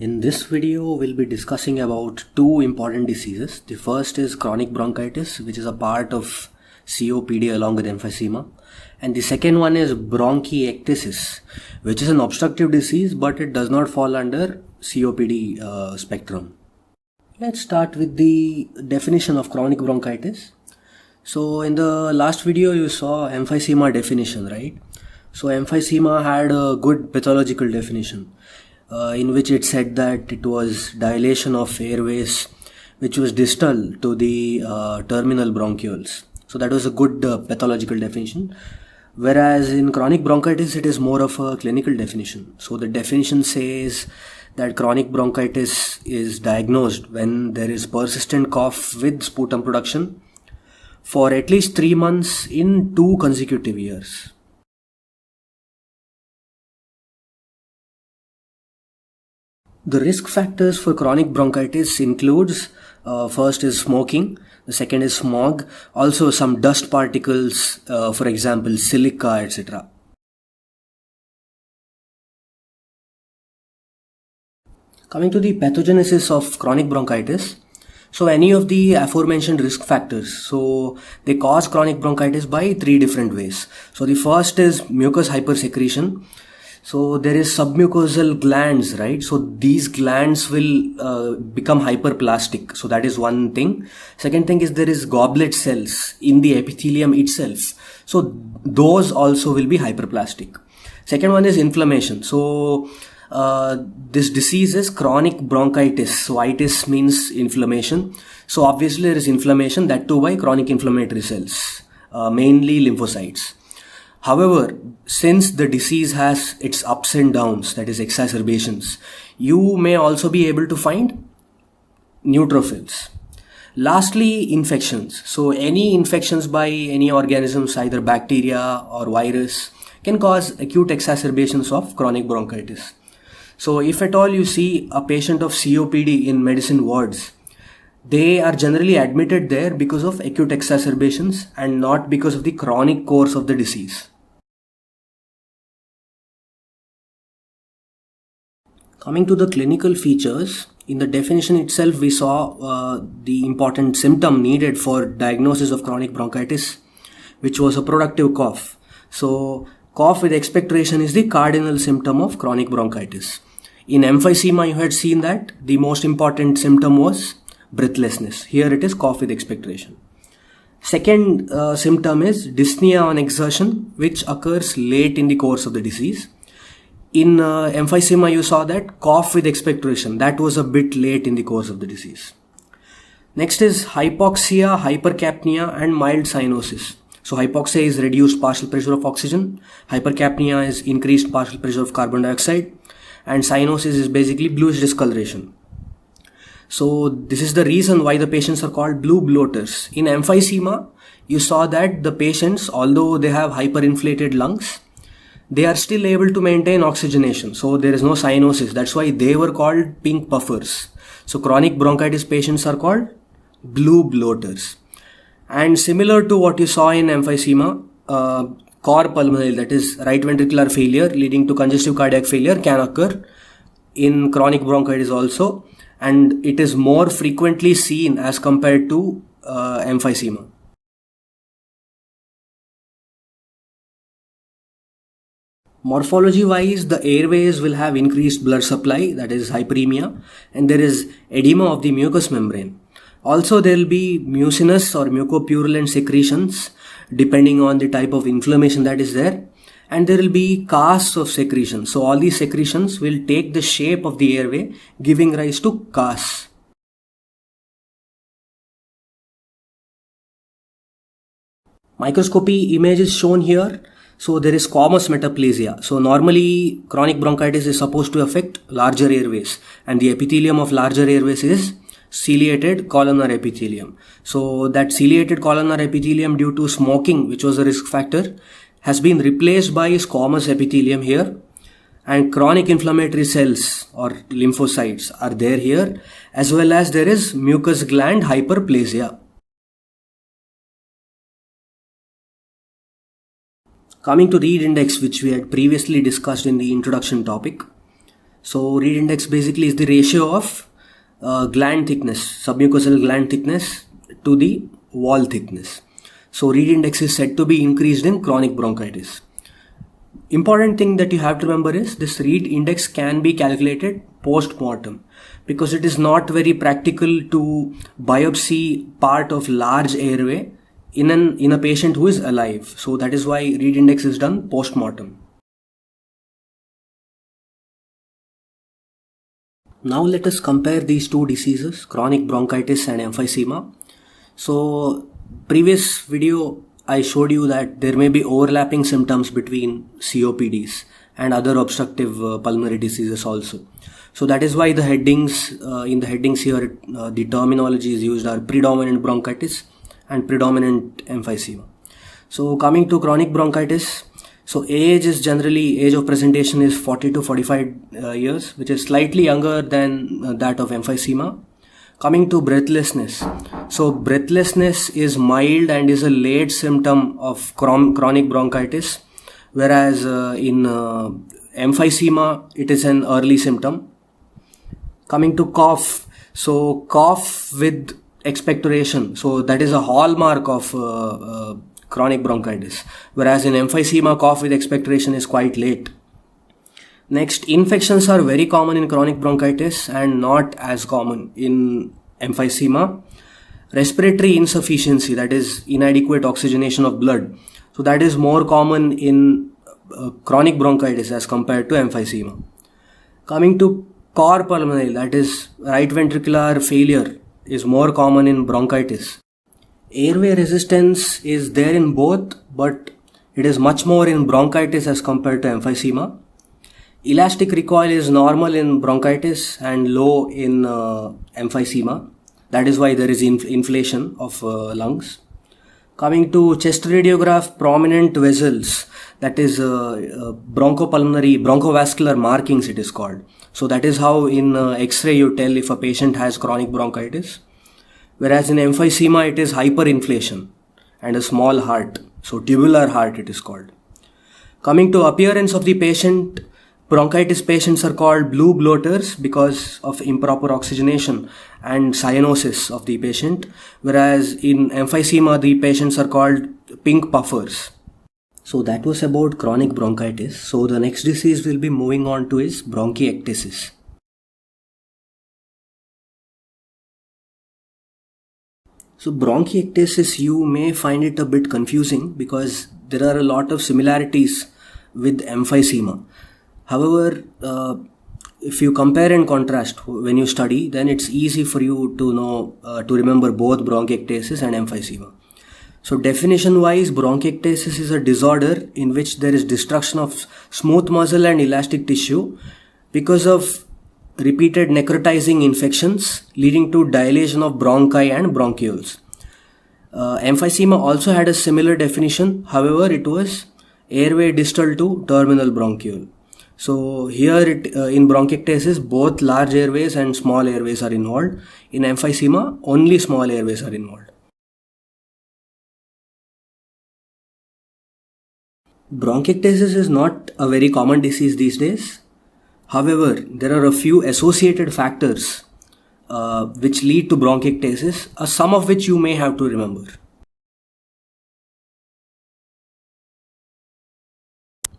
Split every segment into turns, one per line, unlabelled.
In this video, we'll be discussing about two important diseases. The first is chronic bronchitis, which is a part of COPD along with emphysema. And the second one is bronchiectasis, which is an obstructive disease, but it does not fall under COPD spectrum. Let's start with the definition of chronic bronchitis. So in the last video, you saw emphysema definition, right? So emphysema had a good pathological definition. In which it said that it was dilation of airways which was distal to the terminal bronchioles. So that was a good pathological definition. Whereas in chronic bronchitis, it is more of a clinical definition. So the definition says that chronic bronchitis is diagnosed when there is persistent cough with sputum production for at least 3 months in 2 consecutive years. The risk factors for chronic bronchitis includes first is smoking, the second is smog, also some dust particles, for example silica, etc. Coming to the pathogenesis of chronic bronchitis, so any of the aforementioned risk factors, so they cause chronic bronchitis by 3 different ways. So the first is mucus hypersecretion. So there is submucosal glands, right? So these glands will become hyperplastic. So that is one thing. Second thing is there is goblet cells in the epithelium itself. So those also will be hyperplastic. Second one is inflammation. So this disease is chronic bronchitis. So itis means inflammation. So obviously there is inflammation, that too by chronic inflammatory cells, mainly lymphocytes. However, since the disease has its ups and downs, that is exacerbations, you may also be able to find neutrophils. Lastly, infections. So any infections by any organisms, either bacteria or virus, can cause acute exacerbations of chronic bronchitis. So if at all you see a patient of COPD in medicine wards, they are generally admitted there because of acute exacerbations and not because of the chronic course of the disease. Coming to the clinical features, in the definition itself we saw the important symptom needed for diagnosis of chronic bronchitis, which was a productive cough. So cough with expectoration is the cardinal symptom of chronic bronchitis. In emphysema you had seen that the most important symptom was breathlessness. Here it is cough with expectoration. Second symptom is dyspnea on exertion, which occurs late in the course of the disease. In emphysema you saw that cough with expectoration, that was a bit late in the course of the disease. Next is hypoxia, hypercapnia and mild cyanosis. So hypoxia is reduced partial pressure of oxygen, hypercapnia is increased partial pressure of carbon dioxide, and cyanosis is basically bluish discoloration. So this is the reason why the patients are called blue bloaters. In emphysema, you saw that the patients, although they have hyperinflated lungs, they are still able to maintain oxygenation. So there is no cyanosis. That's why they were called pink puffers. So chronic bronchitis patients are called blue bloaters. And similar to what you saw in emphysema, cor pulmonale, that is right ventricular failure leading to congestive cardiac failure, can occur in chronic bronchitis also. And it is more frequently seen as compared to emphysema. Morphology wise, the airways will have increased blood supply, that is hyperemia, and there is edema of the mucous membrane. Also there will be mucinous or mucopurulent secretions depending on the type of inflammation that is there, and there will be casts of secretion. So all these secretions will take the shape of the airway, giving rise to casts. Microscopy image is shown here. So there is squamous metaplasia. So normally chronic bronchitis is supposed to affect larger airways, and the epithelium of larger airways is ciliated columnar epithelium. So that ciliated columnar epithelium, due to smoking, which was a risk factor, has been replaced by squamous epithelium here, and chronic inflammatory cells or lymphocytes are there here, as well as there is mucus gland hyperplasia. Coming to read index, which we had previously discussed in the introduction topic. So read index basically is the ratio of gland thickness, submucosal gland thickness to the wall thickness. So read index is said to be increased in chronic bronchitis. Important thing that you have to remember is this read index can be calculated post-mortem, because it is not very practical to biopsy part of large airway in a patient who is alive. So that is why read index is done post-mortem. Now let us compare these two diseases, chronic bronchitis and emphysema. So previous video I showed you that there may be overlapping symptoms between COPDs and other obstructive pulmonary diseases also. So that is why the headings, in the headings here, the terminologies used are predominant bronchitis and predominant emphysema. So coming to chronic bronchitis, so age of presentation is 40 to 45 years, which is slightly younger than that of emphysema. Coming to breathlessness, so breathlessness is mild and is a late symptom of chronic bronchitis, whereas in emphysema it is an early symptom. Coming to cough, so cough with expectoration, so that is a hallmark of chronic bronchitis, whereas in emphysema cough with expectoration is quite late. Next, infections are very common in chronic bronchitis and not as common in emphysema. Respiratory insufficiency, that is inadequate oxygenation of blood, so that is more common in chronic bronchitis as compared to emphysema. Coming to cor pulmonale, that is right ventricular failure, is more common in bronchitis. Airway resistance is there in both, but it is much more in bronchitis as compared to emphysema. Elastic recoil is normal in bronchitis and low in emphysema. That is why there is inflation of lungs. Coming to chest radiograph, prominent vessels, that is bronchovascular markings it is called. So that is how in X-ray you tell if a patient has chronic bronchitis. Whereas in emphysema it is hyperinflation and a small heart. So tubular heart it is called. Coming to appearance of the patient, bronchitis patients are called blue bloaters because of improper oxygenation and cyanosis of the patient, whereas in emphysema the patients are called pink puffers. So that was about chronic bronchitis. So the next disease we'll be moving on to is bronchiectasis. So bronchiectasis, you may find it a bit confusing because there are a lot of similarities with emphysema. However, if you compare and contrast when you study, then it's easy for you to know, to remember both bronchiectasis and emphysema. So definition wise, bronchiectasis is a disorder in which there is destruction of smooth muscle and elastic tissue because of repeated necrotizing infections leading to dilation of bronchi and bronchioles. Emphysema also had a similar definition, however it was airway distal to terminal bronchiole. So here in bronchiectasis both large airways and small airways are involved. In emphysema only small airways are involved. Bronchiectasis is not a very common disease these days. However, there are a few associated factors which lead to bronchiectasis, some of which you may have to remember.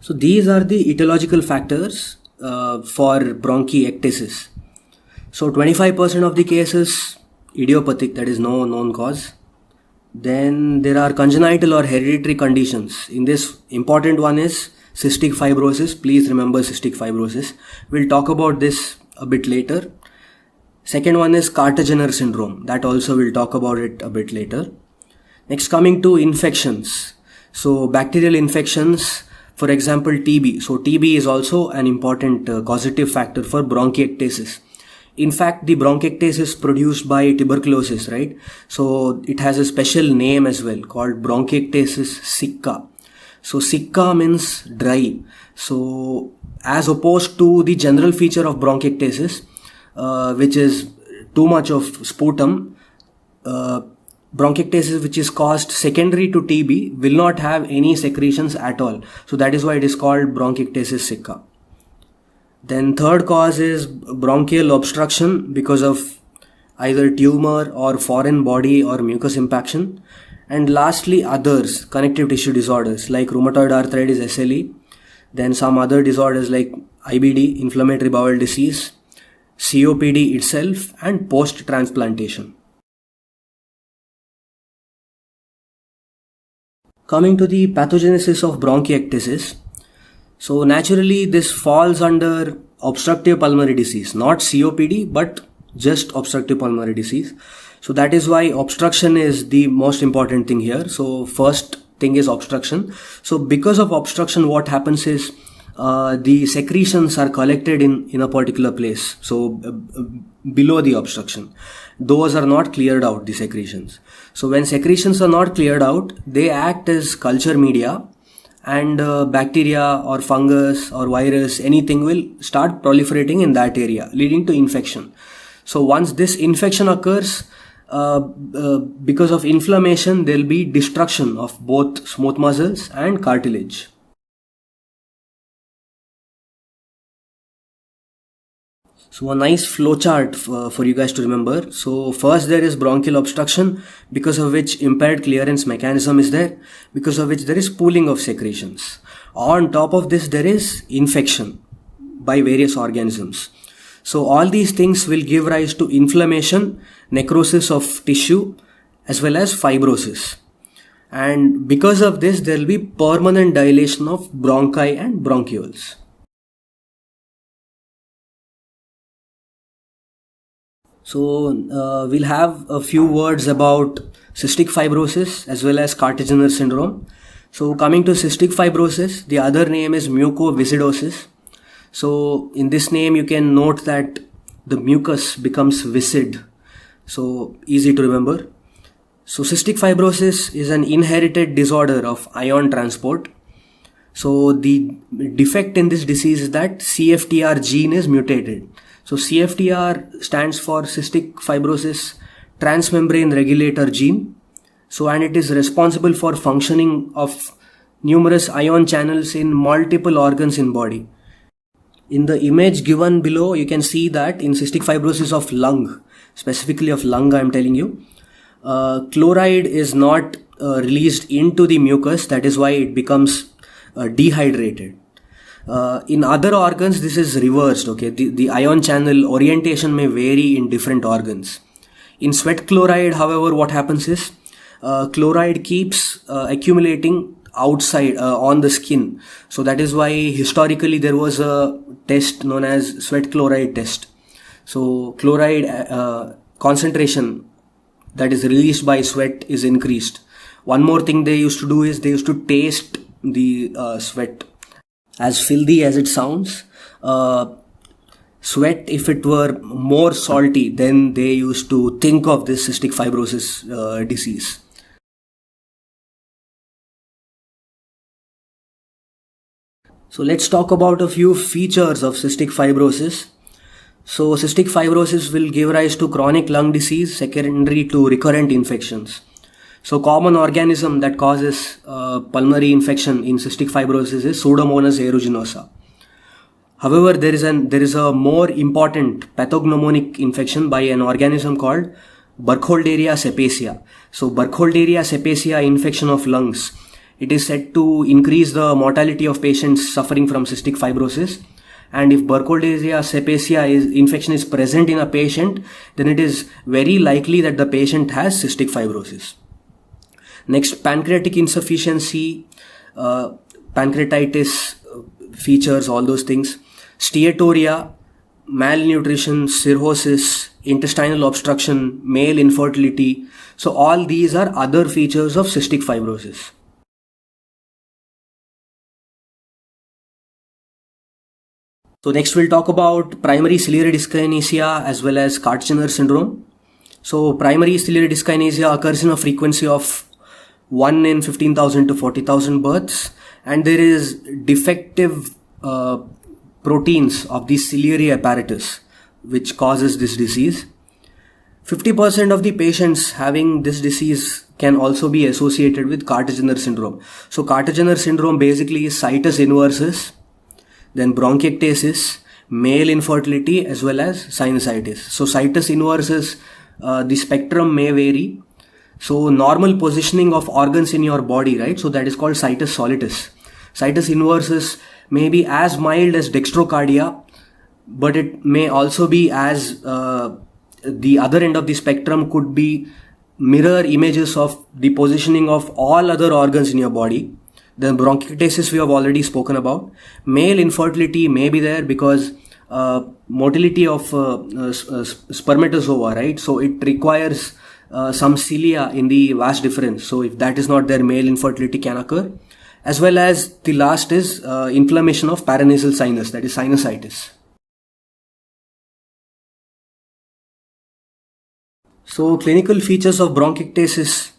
So these are the etiological factors for bronchiectasis. So 25% of the cases idiopathic, that is no known cause. Then there are congenital or hereditary conditions. In this, important one is cystic fibrosis. Please remember cystic fibrosis. We'll talk about this a bit later. Second one is Carter-Jenner syndrome. That also we'll talk about it a bit later. Next, coming to infections. So bacterial infections, for example TB. So TB is also an important causative factor for bronchiectasis. In fact, the bronchiectasis produced by tuberculosis, right? So it has a special name as well called bronchiectasis sicca. So sicca means dry. So as opposed to the general feature of bronchiectasis, which is too much of sputum, bronchiectasis which is caused secondary to TB will not have any secretions at all. So that is why it is called bronchiectasis sicca. Then third cause is bronchial obstruction because of either tumor or foreign body or mucus impaction. And lastly, others, connective tissue disorders like rheumatoid arthritis, SLE, then some other disorders like IBD, inflammatory bowel disease, COPD itself, and post-transplantation. Coming to the pathogenesis of bronchiectasis, so naturally this falls under obstructive pulmonary disease, not COPD, but just obstructive pulmonary disease. So that is why obstruction is the most important thing here. So first thing is obstruction. So because of obstruction, what happens is the secretions are collected in a particular place. So below the obstruction, those are not cleared out, the secretions. So when secretions are not cleared out, they act as culture media, and bacteria or fungus or virus, anything will start proliferating in that area, leading to infection. So once this infection occurs, because of inflammation, there will be destruction of both smooth muscles and cartilage. So a nice flowchart for you guys to remember. So first there is bronchial obstruction, because of which impaired clearance mechanism is there, because of which there is pooling of secretions. On top of this, there is infection by various organisms. So all these things will give rise to inflammation, necrosis of tissue, as well as fibrosis. And because of this, there will be permanent dilation of bronchi and bronchioles. So we'll have a few words about cystic fibrosis as well as Carter-Jenner syndrome. So coming to cystic fibrosis, the other name is mucoviscidosis. So in this name, you can note that the mucus becomes viscid. So easy to remember. So cystic fibrosis is an inherited disorder of ion transport. So the defect in this disease is that CFTR gene is mutated. So CFTR stands for cystic fibrosis transmembrane regulator gene. So, and it is responsible for functioning of numerous ion channels in multiple organs in body. In the image given below, you can see that in cystic fibrosis of lung, specifically of lung, I am telling you, chloride is not released into the mucus. That is why it becomes dehydrated. In other organs, this is reversed. Okay, the ion channel orientation may vary in different organs. In sweat chloride, however, what happens is chloride keeps accumulating outside on the skin. So that is why historically there was a test known as sweat chloride test. So chloride concentration that is released by sweat is increased. One more thing they used to do is they used to taste the sweat. As filthy as it sounds, sweat, if it were more salty, then they used to think of this cystic fibrosis disease. So let's talk about a few features of cystic fibrosis. So cystic fibrosis will give rise to chronic lung disease secondary to recurrent infections. So common organism that causes pulmonary infection in cystic fibrosis is Pseudomonas aeruginosa. However, there is a more important pathognomonic infection by an organism called Burkholderia cepacia. So Burkholderia cepacia infection of lungs, it is said to increase the mortality of patients suffering from cystic fibrosis. And if Burkholderia cepacia infection is present in a patient, then it is very likely that the patient has cystic fibrosis. Next, pancreatic insufficiency, pancreatitis features, all those things. Steatorrhea, malnutrition, cirrhosis, intestinal obstruction, male infertility. So all these are other features of cystic fibrosis. So next we'll talk about primary ciliary dyskinesia as well as Carter-Jenner syndrome. So primary ciliary dyskinesia occurs in a frequency of 1 in 15,000 to 40,000 births, and there is defective proteins of the ciliary apparatus which causes this disease. 50% of the patients having this disease can also be associated with Carter-Jenner syndrome. So Carter-Jenner syndrome basically is situs inversus, then bronchiectasis, male infertility as well as sinusitis. So situs inverse is the spectrum may vary. So normal positioning of organs in your body, right? So that is called situs solitis. Situs inverse is maybe as mild as dextrocardia, but it may also be as the other end of the spectrum could be mirror images of the positioning of all other organs in your body. The bronchiectasis we have already spoken about. Male infertility may be there because motility of spermatozoa, right? So it requires some cilia in the vas deferens. So if that is not there, male infertility can occur. As well as the last is inflammation of paranasal sinus, that is sinusitis. So clinical features of bronchiectasis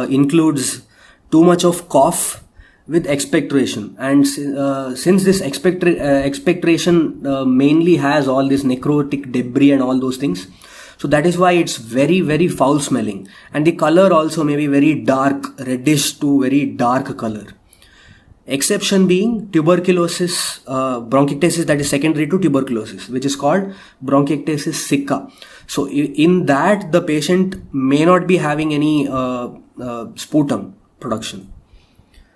includes too much of cough with expectoration, and since this expectoration mainly has all this necrotic debris and all those things, so that is why it's very, very foul smelling, and the color also may be very dark, reddish to very dark color. Exception being tuberculosis, bronchiectasis that is secondary to tuberculosis, which is called bronchiectasis sicca. So in that the patient may not be having any sputum production.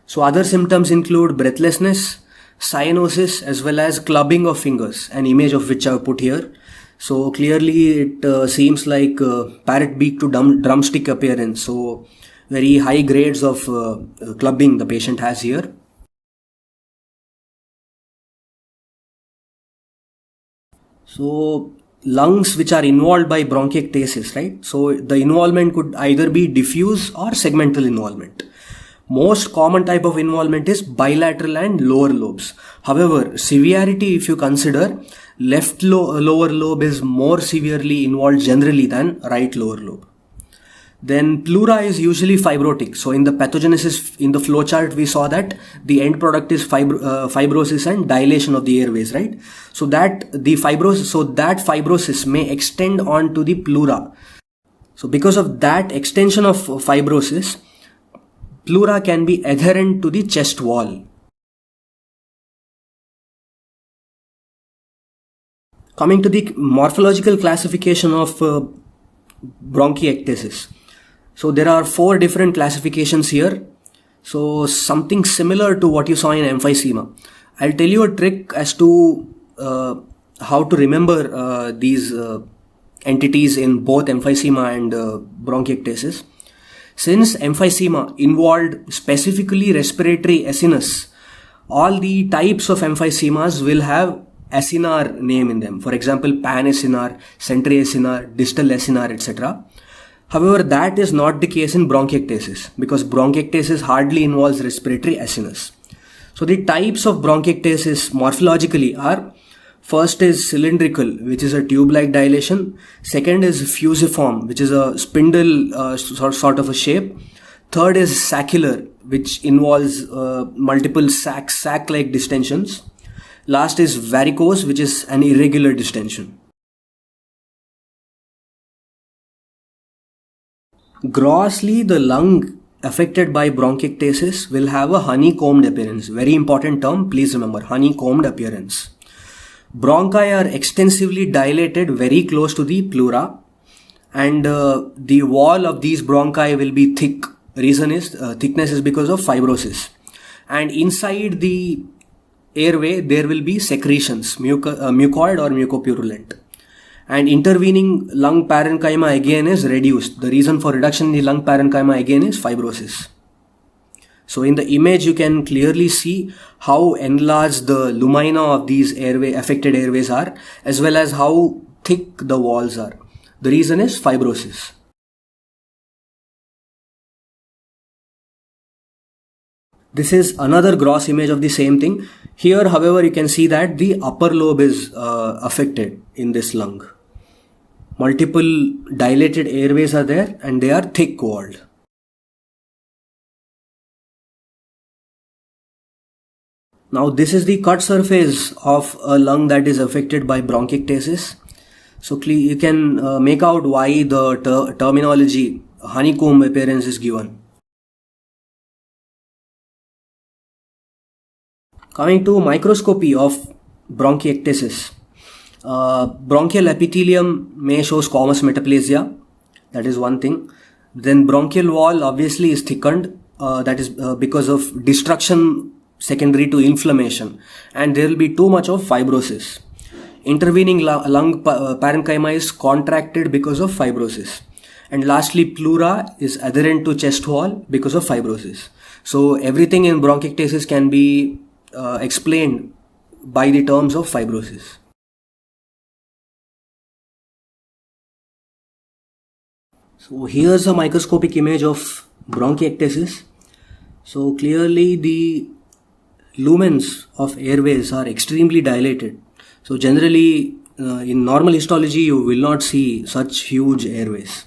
So other symptoms include breathlessness, cyanosis, as well as clubbing of fingers, an image of which I have put here. So clearly it seems like parrot beak to drumstick appearance. So very high grades of clubbing the patient has here. So lungs which are involved by bronchiectasis, right? So the involvement could either be diffuse or segmental involvement. Most common type of involvement is bilateral and lower lobes. However, severity, if you consider, left lower lobe is more severely involved generally than right lower lobe. Then pleura is usually fibrotic. So in the pathogenesis, in the flowchart, we saw that the end product is fibrosis and dilation of the airways, right? So that fibrosis may extend onto the pleura. So because of that extension of fibrosis, pleura can be adherent to the chest wall. Coming to the morphological classification of bronchiectasis. So there are 4 different classifications here. So something similar to what you saw in emphysema. I'll tell you a trick as to how to remember these entities in both emphysema and bronchiectasis. Since emphysema involved specifically respiratory acinus, all the types of emphysemas will have acinar name in them. For example, panacinar, centriacinar, distal acinar, etc. However, that is not the case in bronchiectasis because bronchiectasis hardly involves respiratory acinus. So the types of bronchiectasis morphologically are: first is cylindrical, which is a tube-like dilation. Second is fusiform, which is a spindle sort of a shape. Third is saccular, which involves multiple sac-like distensions. Last is varicose, which is an irregular distension. Grossly, the lung affected by bronchiectasis will have a honeycombed appearance. Very important term, please remember, honeycombed appearance. Bronchi are extensively dilated very close to the pleura, and the wall of these bronchi will be thick. Reason is thickness is because of fibrosis. And inside the airway there will be secretions, mucoid or mucopurulent. And intervening lung parenchyma again is reduced. The reason for reduction in the lung parenchyma again is fibrosis. So in the image you can clearly see how enlarged the lumina of these affected airways are, as well as how thick the walls are. The reason is fibrosis. This is another gross image of the same thing. Here, however, you can see that the upper lobe is affected in this lung. Multiple dilated airways are there and they are thick walled. Now this is the cut surface of a lung that is affected by bronchiectasis. So you can make out why the terminology honeycomb appearance is given. Coming to microscopy of bronchiectasis. Bronchial epithelium may show squamous metaplasia. That is one thing. Then bronchial wall obviously is thickened. That is because of destruction secondary to inflammation, and there will be too much of fibrosis. Intervening lung parenchyma is contracted because of fibrosis. And lastly, pleura is adherent to chest wall because of fibrosis. So everything in bronchiectasis can be explained by the terms of fibrosis. So here's a microscopic image of bronchiectasis. So clearly the lumens of airways are extremely dilated. So generally in normal histology you will not see such huge airways.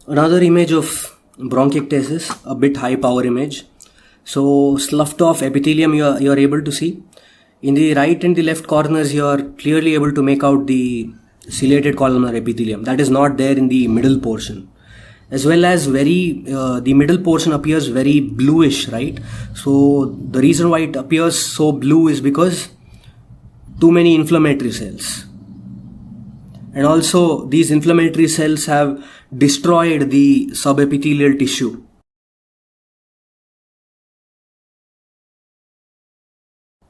Another image of bronchiectasis, a bit high power image. So sloughed off epithelium you are able to see. In the right and the left corners you are clearly able to make out the ciliated columnar epithelium. That is not there in the middle portion. As well as the middle portion appears very bluish, right? So the reason why it appears so blue is because too many inflammatory cells. And also these inflammatory cells have destroyed the subepithelial tissue.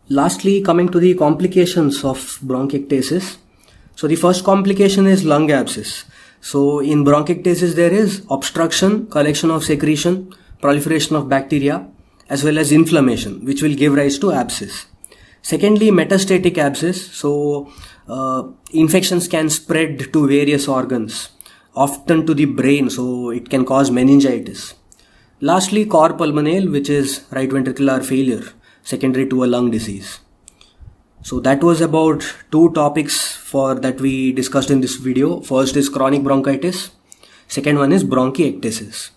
Lastly, coming to the complications of bronchiectasis. So the first complication is lung abscess. So in bronchiectasis there is obstruction, collection of secretion, proliferation of bacteria, as well as inflammation, which will give rise to abscess. Secondly, metastatic abscess. So infections can spread to various organs, often to the brain, so it can cause meningitis. Lastly, cor pulmonale, which is right ventricular failure, secondary to a lung disease. So that was about two topics that we discussed in this video. First is chronic bronchitis. Second one is bronchiectasis.